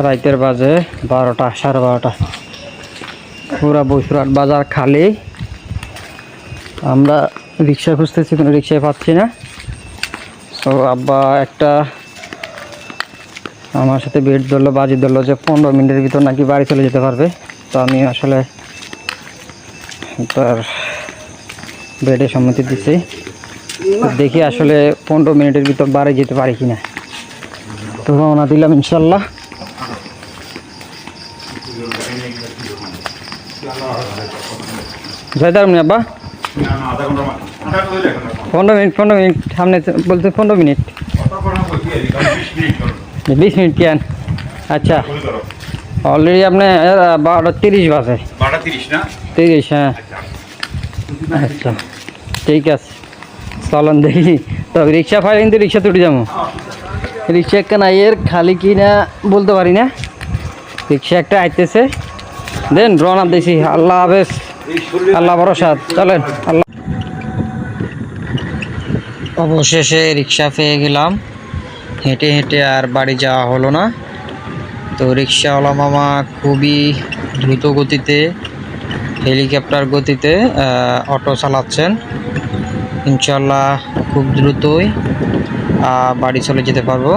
রাইতের বাজে 12টা 12:30। পুরা বসিরহাট বাজার খালি। আমরা রিক্সা খুঁজতেছি, কোনো রিক্সায় পাচ্ছি না। তো আব্বা একটা আমার সাথে বেড ধরলো, বাজি ধরলো যে 15 মিনিটের ভিতর নাকি বাড়ি চলে যেতে পারবে। তো আমি আসলে তার বেডে সম্মতি দিচ্ছি। দেখি আসলে 15 মিনিটের ভিতর বাড়ি যেতে পারি কিনা। তো রওনা দিলাম ইনশাল্লাহ। যাইতে পারবেন আব্বা? 15 মিনিট সামনে বলতে 15 মিনিট 20 মিনিট কেন? আচ্ছা, অলরেডি আপনি 12:30 বাজে। 30 হ্যাঁ। আচ্ছা ঠিক আছে, চলন দেখি। তবে রিক্সা পাই কিন্তু রিক্সা তুলে যাবো। রিক্সা একটা নাই এর, খালি কি না বলতে পারি না। রিক্সা একটা আইতেছে, দেন রওনা দিছি। আল্লাহ হাফেজ, আল্লাহ ভরসা, চলেন। আল্লাহ। অবশেষে রিক্সা পেয়ে গেলাম। হেঁটে হেঁটে আর বাড়ি যাওয়া হলো না। তো রিক্সাওয়ালা মামা খুবই দ্রুত গতিতে, হেলিকপ্টার গতিতে অটো চালাচ্ছেন। ইনশাল্লাহ খুব দ্রুতই বাড়ি চলে যেতে পারবো।